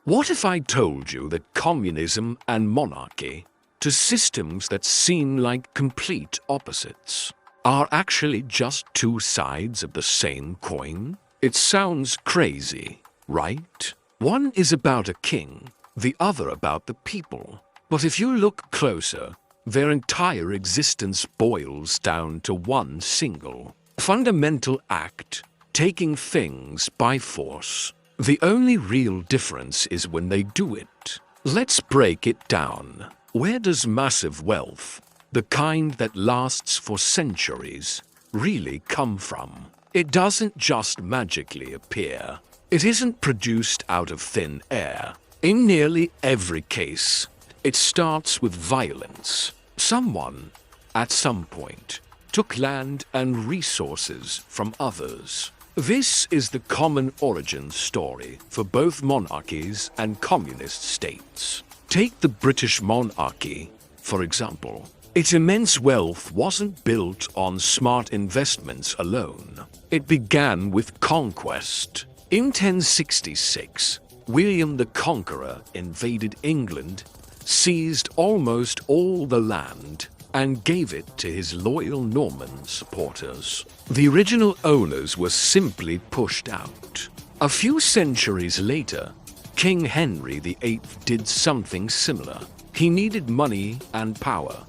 What if I told you that communism and monarchy, two systems that seem like complete opposites, are actually just two sides of the same coin? It sounds crazy, right? One is about a king, the other about the people. But if you look closer, their entire existence boils down to one single, fundamental act: taking things by force. The only real difference is when they do it. Let's break it down. Where does massive wealth, the kind that lasts for centuries, really come from? It doesn't just magically appear. It isn't produced out of thin air. In nearly every case, it starts with violence. Someone, at some point, took land and resources from others. This is the common origin story for both monarchies and communist states. Take the British monarchy, for example. Its immense wealth wasn't built on smart investments alone. It began with conquest. In 1066, William the Conqueror invaded England, seized almost all the land, and gave it to his loyal Norman supporters. The original owners were simply pushed out. A few centuries later, King Henry VIII did something similar. He needed money and power,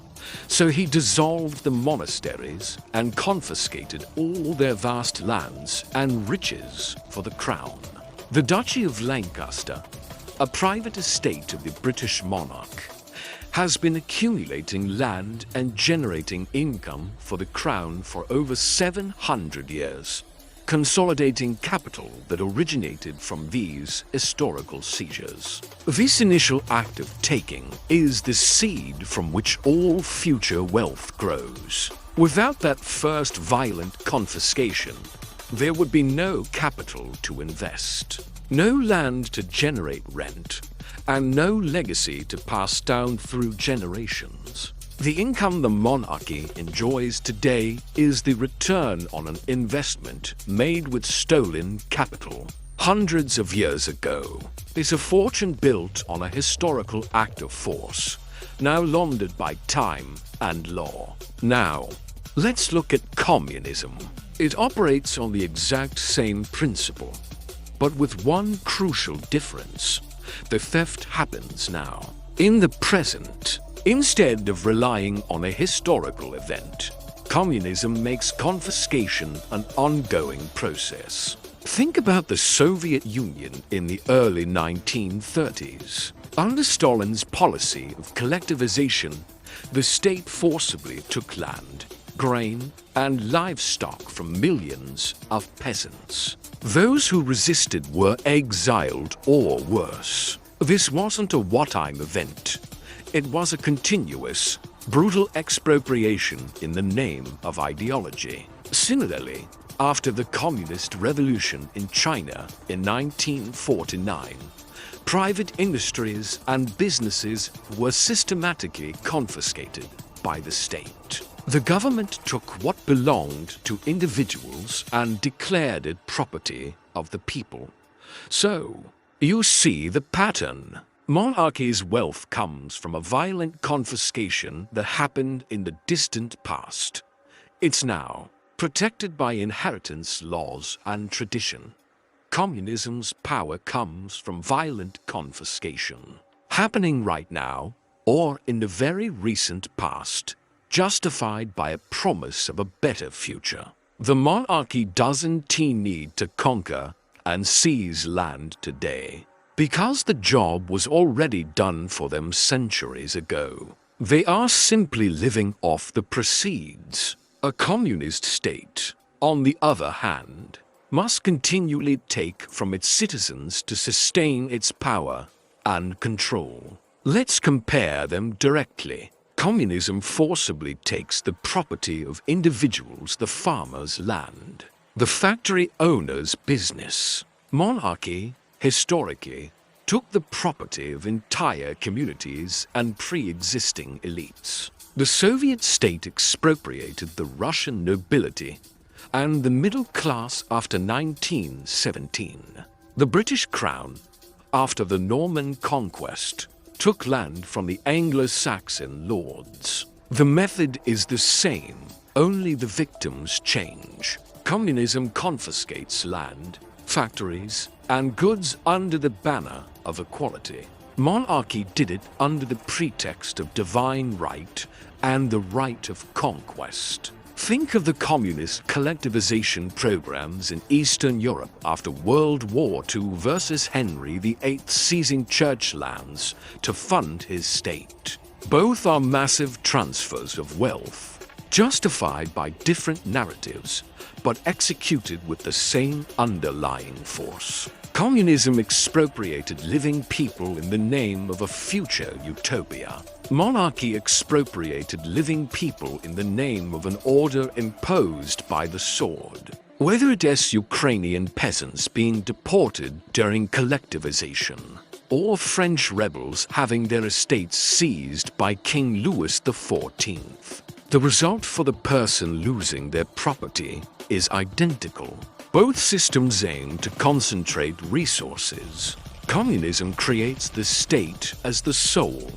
so he dissolved the monasteries and confiscated all their vast lands and riches for the crown. The Duchy of Lancaster, a private estate of the British monarch, has been accumulating land and generating income for the crown for over 700 years, consolidating capital that originated from these historical seizures. This initial act of taking is the seed from which all future wealth grows. Without that first violent confiscation, there would be no capital to invest, no land to generate rent, and no legacy to pass down through generations. The income the monarchy enjoys today is the return on an investment made with stolen capital. Hundreds of years ago, it's a fortune built on a historical act of force, now laundered by time and law. Now, let's look at communism. It operates on the exact same principle, but with one crucial difference. The theft happens now, in the present. Instead of relying on a historical event, communism makes confiscation an ongoing process. Think about the Soviet Union in the early 1930s. Under Stalin's policy of collectivization, the state forcibly took land, grain, and livestock from millions of peasants. Those who resisted were exiled or worse. This wasn't a wartime event. It was a continuous, brutal expropriation in the name of ideology. Similarly, after the Communist Revolution in China in 1949, private industries and businesses were systematically confiscated by the state. The government took what belonged to individuals and declared it property of the people. So, you see the pattern. Monarchy's wealth comes from a violent confiscation that happened in the distant past. It's now protected by inheritance laws and tradition. Communism's power comes from violent confiscation, happening right now or in the very recent past, justified by a promise of a better future. The monarchy doesn't need to conquer and seize land today, because the job was already done for them centuries ago. They are simply living off the proceeds. A communist state, on the other hand, must continually take from its citizens to sustain its power and control. Let's compare them directly. Communism forcibly takes the property of individuals, the farmer's land, the factory owner's business. Monarchy, historically, took the property of entire communities and pre-existing elites. The Soviet state expropriated the Russian nobility and the middle class after 1917. The British Crown after the Norman conquest, took land from the Anglo-Saxon lords. The method is the same, only the victims change. Communism confiscates land, factories, and goods under the banner of equality. Monarchy did it under the pretext of divine right and the right of conquest. Think of the communist collectivization programs in Eastern Europe after World War II versus Henry VIII seizing church lands to fund his state. Both are massive transfers of wealth, justified by different narratives, but executed with the same underlying force. Communism expropriated living people in the name of a future utopia. Monarchy expropriated living people in the name of an order imposed by the sword. Whether it is Ukrainian peasants being deported during collectivization, or French rebels having their estates seized by King Louis XIV, the result for the person losing their property is identical. Both systems aim to concentrate resources. Communism creates the state as the sole,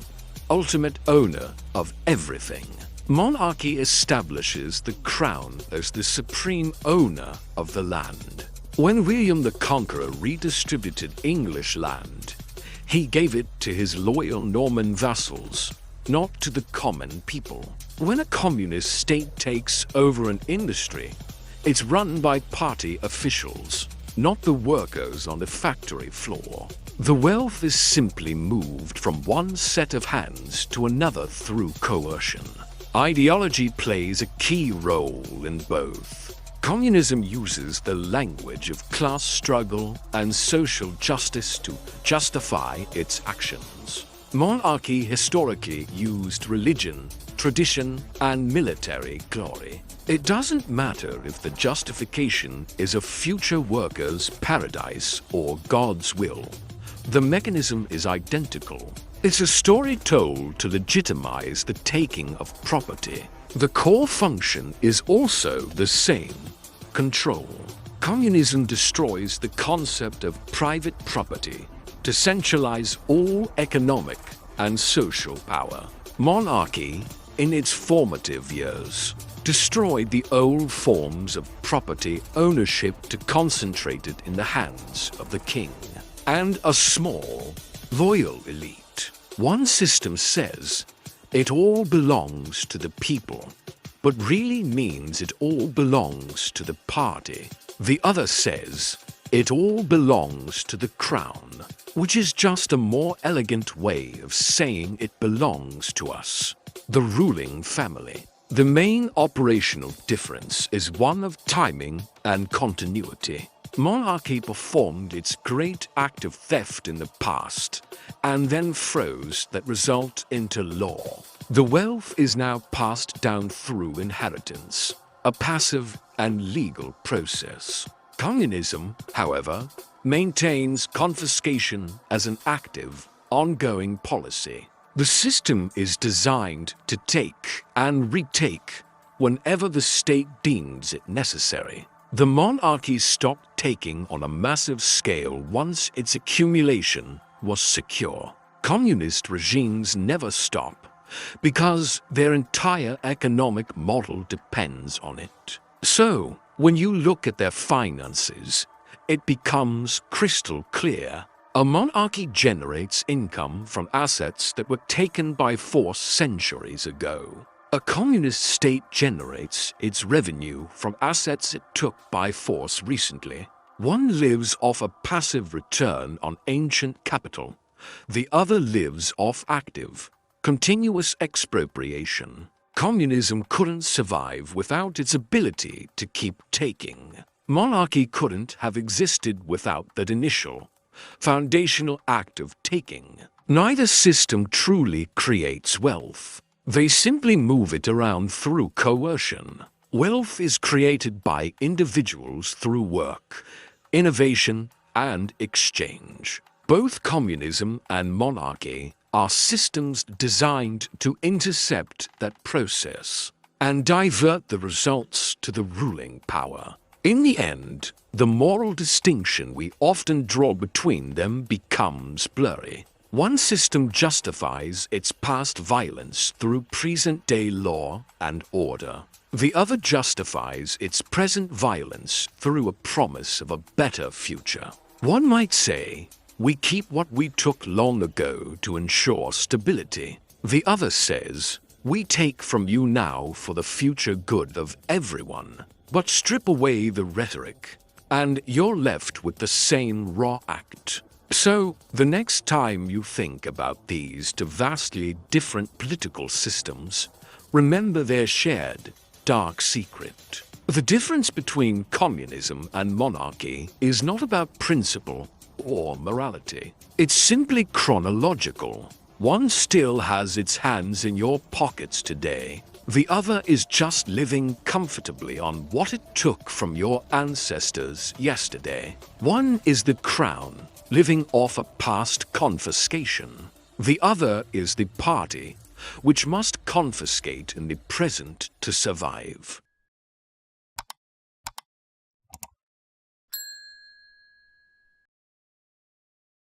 ultimate owner of everything. Monarchy establishes the crown as the supreme owner of the land. When William the Conqueror redistributed English land, he gave it to his loyal Norman vassals, not to the common people. When a communist state takes over an industry, it's run by party officials, not the workers on the factory floor. The wealth is simply moved from one set of hands to another through coercion. Ideology plays a key role in both. Communism uses the language of class struggle and social justice to justify its actions. Monarchy historically used religion, tradition, and military glory. It doesn't matter if the justification is a future workers' paradise or God's will. The mechanism is identical. It's a story told to legitimize the taking of property. The core function is also the same: control. Communism destroys the concept of private property to centralize all economic and social power. Monarchy, in its formative years, destroyed the old forms of property ownership to concentrate it in the hands of the king and a small, loyal elite. One system says it all belongs to the people, but really means it all belongs to the party. The other says it all belongs to the crown, which is just a more elegant way of saying it belongs to us, the ruling family. The main operational difference is one of timing and continuity. Monarchy performed its great act of theft in the past, and then froze that result into law. The wealth is now passed down through inheritance, a passive and legal process. Communism, however, maintains confiscation as an active, ongoing policy. The system is designed to take and retake whenever the state deems it necessary. The monarchy stopped taking on a massive scale once its accumulation was secure. Communist regimes never stop because their entire economic model depends on it. So, when you look at their finances, it becomes crystal clear. A monarchy generates income from assets that were taken by force centuries ago. A communist state generates its revenue from assets it took by force recently. One lives off a passive return on ancient capital. The other lives off active, continuous expropriation. Communism couldn't survive without its ability to keep taking. Monarchy couldn't have existed without that initial, foundational act of taking. Neither system truly creates wealth. They simply move it around through coercion. Wealth is created by individuals through work, innovation, and exchange. Both communism and monarchy are systems designed to intercept that process and divert the results to the ruling power. In the end, the moral distinction we often draw between them becomes blurry. One system justifies its past violence through present-day law and order. The other justifies its present violence through a promise of a better future. One might say, we keep what we took long ago to ensure stability. The other says, we take from you now for the future good of everyone. But strip away the rhetoric, and you're left with the same raw act. So, the next time you think about these two vastly different political systems, remember their shared, dark secret. The difference between communism and monarchy is not about principle or morality. It's simply chronological. One still has its hands in your pockets today. The other is just living comfortably on what it took from your ancestors yesterday. One is the crown, living off a past confiscation. The other is the party, which must confiscate in the present to survive.